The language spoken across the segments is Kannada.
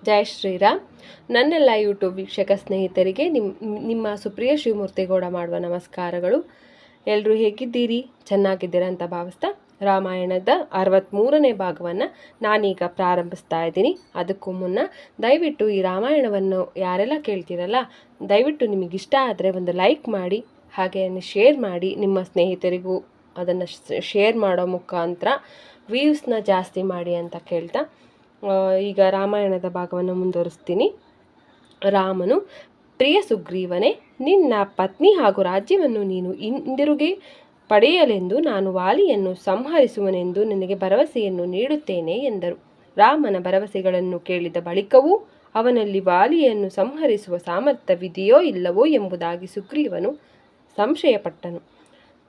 ಜೈ ಶ್ರೀರಾಮ್. ನನ್ನೆಲ್ಲ ಯೂಟ್ಯೂಬ್ ವೀಕ್ಷಕ ಸ್ನೇಹಿತರಿಗೆ ನಿಮ್ಮ ಸುಪ್ರಿಯ ಶಿವಮೂರ್ತಿಗೌಡ ಮಾಡುವ ನಮಸ್ಕಾರಗಳು. ಎಲ್ಲರೂ ಹೇಗಿದ್ದೀರಿ? ಚೆನ್ನಾಗಿದ್ದೀರಾ ಅಂತ ಭಾವಿಸ್ತಾ ರಾಮಾಯಣದ 63ನೇ ಭಾಗವನ್ನು ನಾನೀಗ ಪ್ರಾರಂಭಿಸ್ತಾ ಇದ್ದೀನಿ. ಅದಕ್ಕೂ ಮುನ್ನ ದಯವಿಟ್ಟು ಈ ರಾಮಾಯಣವನ್ನು ಯಾರೆಲ್ಲ ಕೇಳ್ತೀರಲ್ಲ, ದಯವಿಟ್ಟು ನಿಮಗಿಷ್ಟ ಆದರೆ ಒಂದು ಲೈಕ್ ಮಾಡಿ, ಹಾಗೆ ಶೇರ್ ಮಾಡಿ. ನಿಮ್ಮ ಸ್ನೇಹಿತರಿಗೂ ಅದನ್ನು ಶೇರ್ ಮಾಡೋ ಮುಖಾಂತರ ವ್ಯೂಸ್ನ ಜಾಸ್ತಿ ಮಾಡಿ ಅಂತ ಕೇಳ್ತಾ ಈಗ ರಾಮಾಯಣದ ಭಾಗವನ್ನು ಮುಂದುವರಿಸ್ತೀನಿ. ರಾಮನು, ಪ್ರಿಯ ಸುಗ್ರೀವನೇ, ನಿನ್ನ ಪತ್ನಿ ಹಾಗೂ ರಾಜ್ಯವನ್ನು ನೀನು ಹಿಂದಿರುಗಿ ಪಡೆಯಲೆಂದು ನಾನು ವಾಲಿಯನ್ನು ಸಂಹರಿಸುವನೆಂದು ನಿನಗೆ ಭರವಸೆಯನ್ನು ನೀಡುತ್ತೇನೆ ಎಂದರು. ರಾಮನ ಭರವಸೆಗಳನ್ನು ಕೇಳಿದ ಬಳಿಕವೂ ಅವನಲ್ಲಿ ವಾಲಿಯನ್ನು ಸಂಹರಿಸುವ ಸಾಮರ್ಥ್ಯವಿದೆಯೋ ಇಲ್ಲವೋ ಎಂಬುದಾಗಿ ಸುಗ್ರೀವನು ಸಂಶಯಪಟ್ಟನು.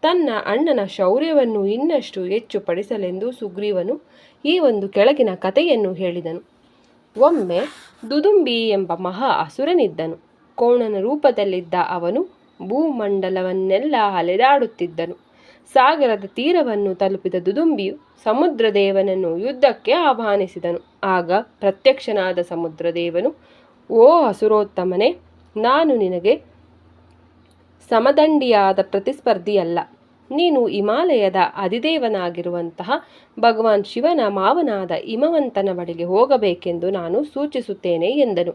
ತನ್ನ ಅಣ್ಣನ ಶೌರ್ಯವನ್ನು ಇನ್ನಷ್ಟು ಹೆಚ್ಚು ಪಡಿಸಲೆಂದು ಸುಗ್ರೀವನು ಈ ಒಂದು ಕೆಳಗಿನ ಕಥೆಯನ್ನು ಹೇಳಿದನು. ಒಮ್ಮೆ ದುದುಂಬಿ ಎಂಬ ಮಹಾ ಅಸುರನಿದ್ದನು. ಕೋಣನ ರೂಪದಲ್ಲಿದ್ದ ಅವನು ಭೂಮಂಡಲವನ್ನೆಲ್ಲ ಅಲೆದಾಡುತ್ತಿದ್ದನು. ಸಾಗರದ ತೀರವನ್ನು ತಲುಪಿದ ದುದುಂಬಿಯು ಸಮುದ್ರದೇವನನ್ನು ಯುದ್ಧಕ್ಕೆ ಆಹ್ವಾನಿಸಿದನು. ಆಗ ಪ್ರತ್ಯಕ್ಷನಾದ ಸಮುದ್ರದೇವನು, ಓ ಅಸುರೋತ್ತಮನೇ, ನಾನು ನಿನಗೆ ಸಮದಂಡಿಯಾದ ಪ್ರತಿಸ್ಪರ್ಧಿಯಲ್ಲ. ನೀನು ಹಿಮಾಲಯದ ಅಧಿದೇವನಾಗಿರುವಂತಹ ಭಗವಾನ್ ಶಿವನ ಮಾವನಾದ ಹಿಮವಂತನ ಬಳಿಗೆ ಹೋಗಬೇಕೆಂದು ನಾನು ಸೂಚಿಸುತ್ತೇನೆ ಎಂದನು.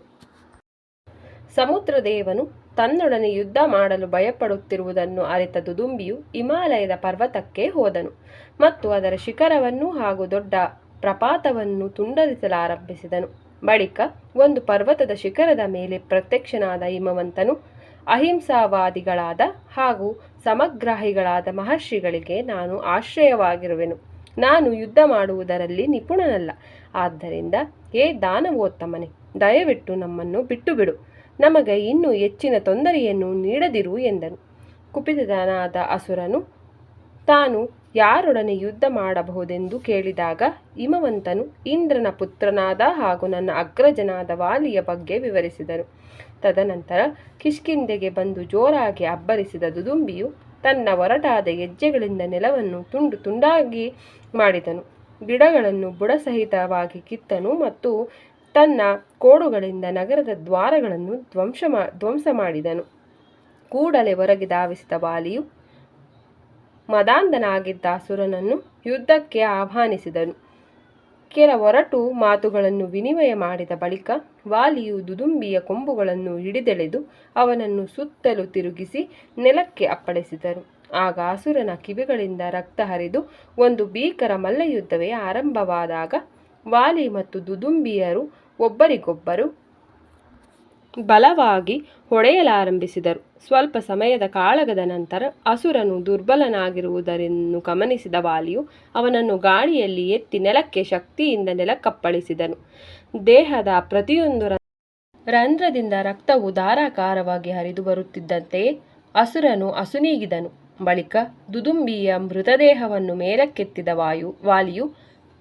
ಸಮುದ್ರದೇವನು ತನ್ನೊಡನೆ ಯುದ್ಧ ಮಾಡಲು ಭಯಪಡುತ್ತಿರುವುದನ್ನು ಅರಿತ ದುದುಂಬಿಯು ಹಿಮಾಲಯದ ಪರ್ವತಕ್ಕೆ ಹೋದನು ಮತ್ತು ಅದರ ಶಿಖರವನ್ನು ಹಾಗೂ ದೊಡ್ಡ ಪ್ರಪಾತವನ್ನು ತುಂಡರಿಸಲಾರಂಭಿಸಿದನು. ಬಳಿಕ ಒಂದು ಪರ್ವತದ ಶಿಖರದ ಮೇಲೆ ಪ್ರತ್ಯಕ್ಷನಾದ ಹಿಮವಂತನು, ಅಹಿಂಸಾವಾದಿಗಳಾದ ಹಾಗೂ ಸಮಗ್ರಾಹಿಗಳಾದ ಮಹರ್ಷಿಗಳಿಗೆ ನಾನು ಆಶ್ರಯವಾಗಿರುವೆನು. ನಾನು ಯುದ್ಧ ಮಾಡುವುದರಲ್ಲಿ ನಿಪುಣನಲ್ಲ. ಆದ್ದರಿಂದ ಹೇ ದಾನವೋತ್ತಮನೆ, ದಯವಿಟ್ಟು ನಮ್ಮನ್ನು ಬಿಟ್ಟು ಬಿಡು. ನಮಗೆ ಇನ್ನೂ ಹೆಚ್ಚಿನ ತೊಂದರೆಯನ್ನು ನೀಡದಿರು ಎಂದನು. ಕುಪಿತನಾದ ಅಸುರನು ತಾನು ಯಾರೊಡನೆ ಯುದ್ಧ ಮಾಡಬಹುದೆಂದು ಕೇಳಿದಾಗ ಹಿಮವಂತನು ಇಂದ್ರನ ಪುತ್ರನಾದ ಹಾಗೂ ನನ್ನ ಅಗ್ರಜನಾದ ವಾಲಿಯ ಬಗ್ಗೆ ವಿವರಿಸಿದನು. ತದನಂತರ ಕಿಷ್ಕಿಂಧೆಗೆ ಬಂದು ಜೋರಾಗಿ ಅಬ್ಬರಿಸಿದ ದುದುಂಬಿಯು ತನ್ನ ಒರಟಾದ ಹೆಜ್ಜೆಗಳಿಂದ ನೆಲವನ್ನು ತುಂಡು ತುಂಡಾಗಿ ಮಾಡಿದನು. ಗಿಡಗಳನ್ನು ಬುಡಸಹಿತವಾಗಿ ಕಿತ್ತನು ಮತ್ತು ತನ್ನ ಕೋಡುಗಳಿಂದ ನಗರದ ದ್ವಾರಗಳನ್ನು ಧ್ವಂಸ ಮಾಡಿದನು. ಕೂಡಲೇ ಹೊರಗೆ ಧಾವಿಸಿದ ವಾಲಿಯು ಮದಾಂಧನಾಗಿದ್ದ ಅಸುರನನ್ನು ಯುದ್ಧಕ್ಕೆ ಆಹ್ವಾನಿಸಿದನು. ಕೆಲ ಒರಟು ಮಾತುಗಳನ್ನು ವಿನಿಮಯ ಮಾಡಿದ ಬಳಿಕ ವಾಲಿಯು ದುದುಂಬಿಯ ಕೊಂಬುಗಳನ್ನು ಹಿಡಿದೆಳೆದು ಅವನನ್ನು ಸುತ್ತಲೂ ತಿರುಗಿಸಿ ನೆಲಕ್ಕೆ ಅಪ್ಪಳಿಸಿದನು. ಆಗ ಅಸುರನ ಕಿವಿಗಳಿಂದ ರಕ್ತ ಹರಿದು ಒಂದು ಭೀಕರ ಮಲ್ಲಯುದ್ಧವೇ ಆರಂಭವಾದಾಗ ವಾಲಿ ಮತ್ತು ದುದುಂಬಿಯರು ಒಬ್ಬರಿಗೊಬ್ಬರು ಬಲವಾಗಿ ಹೊಡೆಯಲಾರಂಭಿಸಿದರು. ಸ್ವಲ್ಪ ಸಮಯದ ಕಾಳಗದ ನಂತರ ಅಸುರನು ದುರ್ಬಲನಾಗಿರುವುದನ್ನು ಗಮನಿಸಿದ ವಾಲಿಯು ಅವನನ್ನು ಗಾಳಿಯಲ್ಲಿ ಎತ್ತಿ ನೆಲಕ್ಕೆ ಶಕ್ತಿಯಿಂದ ನೆಲಕ್ಕಪ್ಪಳಿಸಿದನು. ದೇಹದ ಪ್ರತಿಯೊಂದು ರಂಧ್ರದಿಂದ ರಕ್ತವು ಧಾರಾಕಾರವಾಗಿ ಹರಿದು ಬರುತ್ತಿದ್ದಂತೆಯೇ ಅಸುರನು ಅಸುನೀಗಿದನು. ಬಳಿಕ ದುದುಂಬಿಯ ಮೃತದೇಹವನ್ನು ಮೇಲಕ್ಕೆತ್ತಿದ ವಾಲಿಯು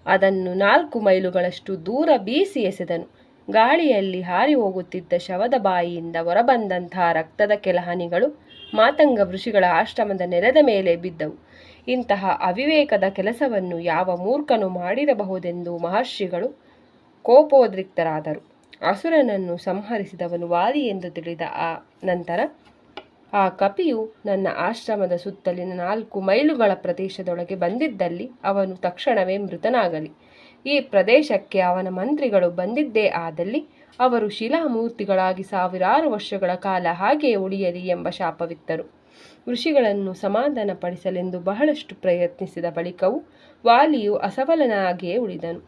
ಅದನ್ನು 4 ಮೈಲುಗಳಷ್ಟು ದೂರ ಬೀಸಿ ಎಸೆದನು. ಗಾಳಿಯಲ್ಲಿ ಹಾರಿ ಹೋಗುತ್ತಿದ್ದ ಶವದ ಬಾಯಿಯಿಂದ ಹೊರಬಂದಂತಹ ರಕ್ತದ ಕೆಲ ಹನಿಗಳು ಮಾತಂಗ ಋಷಿಗಳ ಆಶ್ರಮದ ನೆಲದ ಮೇಲೆ ಬಿದ್ದವು. ಇಂತಹ ಅವಿವೇಕದ ಕೆಲಸವನ್ನು ಯಾವ ಮೂರ್ಖನು ಮಾಡಿರಬಹುದೆಂದು ಮಹರ್ಷಿಗಳು ಕೋಪೋದ್ರಿಕ್ತರಾದರು. ಅಸುರನನ್ನು ಸಂಹರಿಸಿದವನು ವಾಲಿ ಎಂದು ತಿಳಿದ ನಂತರ ಆ ಕಪಿಯು ನನ್ನ ಆಶ್ರಮದ ಸುತ್ತಲಿನ 4 ಮೈಲುಗಳ ಪ್ರದೇಶದೊಳಗೆ ಬಂದಿದ್ದಲ್ಲಿ ಅವನು ತಕ್ಷಣವೇ ಮೃತನಾಗಲಿ. ಈ ಪ್ರದೇಶಕ್ಕೆ ಅವನ ಮಂತ್ರಿಗಳು ಬಂದಿದ್ದೇ ಆದಲ್ಲಿ ಅವರು ಶಿಲಾಮೂರ್ತಿಗಳಾಗಿ 1000 ವರ್ಷಗಳ ಕಾಲ ಹಾಗೆಯೇ ಉಳಿಯಲಿ ಎಂಬ ಶಾಪವಿತ್ತರು. ಋಷಿಗಳನ್ನು ಸಮಾಧಾನಪಡಿಸಲೆಂದು ಬಹಳಷ್ಟು ಪ್ರಯತ್ನಿಸಿದ ಬಳಿಕವೂ ವಾಲಿಯು ಅಸಫಲನಾಗಿಯೇ ಉಳಿದನು.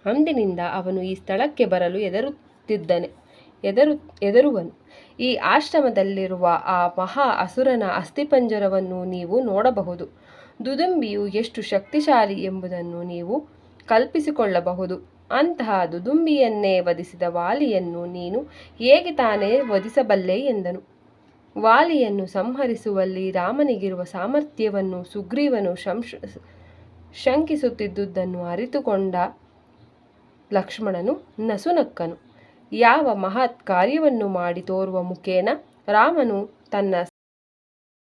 ಅಂದಿನಿಂದ ಅವನು ಈ ಸ್ಥಳಕ್ಕೆ ಬರಲು ಹೆದರುವನು. ಈ ಆಶ್ರಮದಲ್ಲಿರುವ ಆ ಮಹಾ ಅಸುರನ ಅಸ್ಥಿಪಂಜರವನ್ನು ನೀವು ನೋಡಬಹುದು. ದುದುಂಬಿಯು ಎಷ್ಟು ಶಕ್ತಿಶಾಲಿ ಎಂಬುದನ್ನು ನೀವು ಕಲ್ಪಿಸಿಕೊಳ್ಳಬಹುದು. ಅಂತಹ ದುದುಂಬಿಯನ್ನೇ ವಧಿಸಿದ ವಾಲಿಯನ್ನು ನೀನು ಹೇಗೆ ತಾನೇ ವಧಿಸಬಲ್ಲೆ ಎಂದನು. ವಾಲಿಯನ್ನು ಸಂಹರಿಸುವಲ್ಲಿ ರಾಮನಿಗಿರುವ ಸಾಮರ್ಥ್ಯವನ್ನು ಸುಗ್ರೀವನು ಶಂಕಿಸುತ್ತಿದ್ದುದನ್ನು ಅರಿತುಕೊಂಡ ಲಕ್ಷ್ಮಣನು ನಸುನಕ್ಕನು. ಯಾವ ಮಹತ್ ಕಾರ್ಯವನ್ನು ಮಾಡಿ ತೋರುವ ಮುಖೇನ ರಾಮನು ತನ್ನ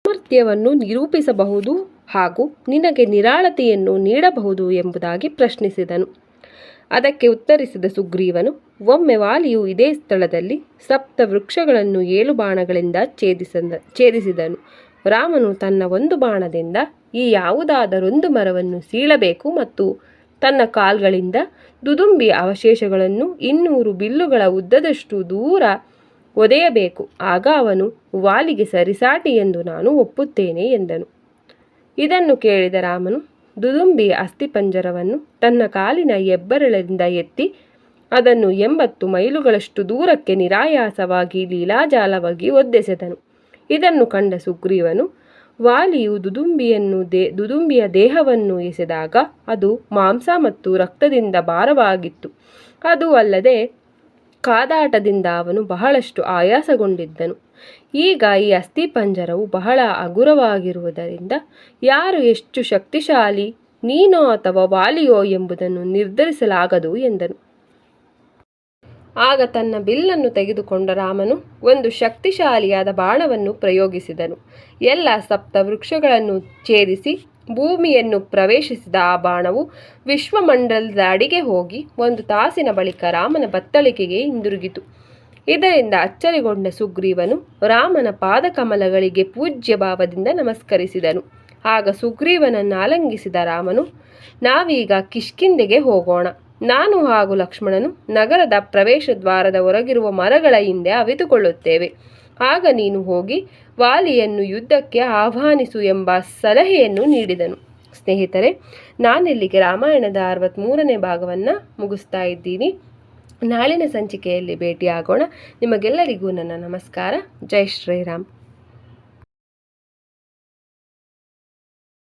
ಸಾಮರ್ಥ್ಯವನ್ನು ನಿರೂಪಿಸಬಹುದು ಹಾಗೂ ನಿನಗೆ ನಿರಾಳತೆಯನ್ನು ನೀಡಬಹುದು ಎಂಬುದಾಗಿ ಪ್ರಶ್ನಿಸಿದನು. ಅದಕ್ಕೆ ಉತ್ತರಿಸಿದ ಸುಗ್ರೀವನು, ಒಮ್ಮೆ ವಾಲಿಯು ಇದೇ ಸ್ಥಳದಲ್ಲಿ ಸಪ್ತ ವೃಕ್ಷಗಳನ್ನು 7 ಬಾಣಗಳಿಂದ ಛೇದಿಸಿದನು. ರಾಮನು ತನ್ನ ಒಂದು ಬಾಣದಿಂದ ಈ ಯಾವುದಾದರೊಂದು ಮರವನ್ನು ಸೀಳಬೇಕು ಮತ್ತು ತನ್ನ ಕಾಲ್ಗಳಿಂದ ದುದುಂಬಿಯ ಅವಶೇಷಗಳನ್ನು 200 ಬಿಲ್ಲುಗಳ ಉದ್ದದಷ್ಟು ದೂರ ಒದೆಯಬೇಕು. ಆಗ ಅವನು ವಾಲಿಗೆ ಸರಿಸಾಟಿ ಎಂದು ನಾನು ಒಪ್ಪುತ್ತೇನೆ ಎಂದನು. ಇದನ್ನು ಕೇಳಿದ ರಾಮನು ದುದುಂಬಿಯ ಅಸ್ಥಿಪಂಜರವನ್ನು ತನ್ನ ಕಾಲಿನ ಹೆಬ್ಬೆರಳಿಂದ ಎತ್ತಿ ಅದನ್ನು 80 ಮೈಲುಗಳಷ್ಟು ದೂರಕ್ಕೆ ನಿರಾಯಾಸವಾಗಿ ಲೀಲಾಜಾಲವಾಗಿ ಒದ್ದೆಸೆದನು. ಇದನ್ನು ಕಂಡ ಸುಗ್ರೀವನು, ವಾಲಿಯು ದುದುಂಬಿಯ ದೇಹವನ್ನು ಎಸೆದಾಗ ಅದು ಮಾಂಸ ಮತ್ತು ರಕ್ತದಿಂದ ಭಾರವಾಗಿತ್ತು. ಅದು ಅಲ್ಲದೆ ಕಾದಾಟದಿಂದ ಅವನು ಬಹಳಷ್ಟು ಆಯಾಸಗೊಂಡಿದ್ದನು. ಈಗ ಈ ಅಸ್ಥಿಪಂಜರವು ಬಹಳ ಹಗುರವಾಗಿರುವುದರಿಂದ ಯಾರು ಎಷ್ಟು ಶಕ್ತಿಶಾಲಿ, ನೀನೋ ಅಥವಾ ವಾಲಿಯೋ ಎಂಬುದನ್ನು ನಿರ್ಧರಿಸಲಾಗದು ಎಂದನು. ಆಗ ತನ್ನ ಬಿಲ್ಲನ್ನು ತೆಗೆದುಕೊಂಡ ರಾಮನು ಒಂದು ಶಕ್ತಿಶಾಲಿಯಾದ ಬಾಣವನ್ನು ಪ್ರಯೋಗಿಸಿದನು. ಎಲ್ಲ ಸಪ್ತ ವೃಕ್ಷಗಳನ್ನು ಛೇದಿಸಿ ಭೂಮಿಯನ್ನು ಪ್ರವೇಶಿಸಿದ ಆ ಬಾಣವು ವಿಶ್ವಮಂಡಲದ ಅಡಿಗೆ ಹೋಗಿ 1 ತಾಸಿನ ಬಳಿಕ ರಾಮನ ಬತ್ತಳಿಕೆಗೆ ಹಿಂದಿರುಗಿತು. ಇದರಿಂದ ಅಚ್ಚರಿಗೊಂಡ ಸುಗ್ರೀವನು ರಾಮನ ಪಾದಕಮಲಗಳಿಗೆ ಪೂಜ್ಯ ಭಾವದಿಂದ ನಮಸ್ಕರಿಸಿದನು. ಆಗ ಸುಗ್ರೀವನನ್ನು ಆಲಿಂಗಿಸಿದ ರಾಮನು, ನಾವೀಗ ಕಿಷ್ಕಿಂಧೆಗೆ ಹೋಗೋಣ. ನಾನು ಹಾಗೂ ಲಕ್ಷ್ಮಣನು ನಗರದ ಪ್ರವೇಶ ದ್ವಾರದ ಹೊರಗಿರುವ ಮರಗಳ ಹಿಂದೆ ಅವಿತುಕೊಳ್ಳುತ್ತೇವೆ. ಆಗ ನೀನು ಹೋಗಿ ವಾಲಿಯನ್ನು ಯುದ್ಧಕ್ಕೆ ಆಹ್ವಾನಿಸು ಎಂಬ ಸಲಹೆಯನ್ನು ನೀಡಿದನು. ಸ್ನೇಹಿತರೆ, ನಾನಿಲ್ಲಿಗೆ ರಾಮಾಯಣದ 63ನೇ ಭಾಗವನ್ನು ಮುಗಿಸ್ತಾ ಇದ್ದೀನಿ. ನಾಳಿನ ಸಂಚಿಕೆಯಲ್ಲಿ ಭೇಟಿಯಾಗೋಣ. ನಿಮಗೆಲ್ಲರಿಗೂ ನನ್ನ ನಮಸ್ಕಾರ. ಜೈ ಶ್ರೀರಾಮ್.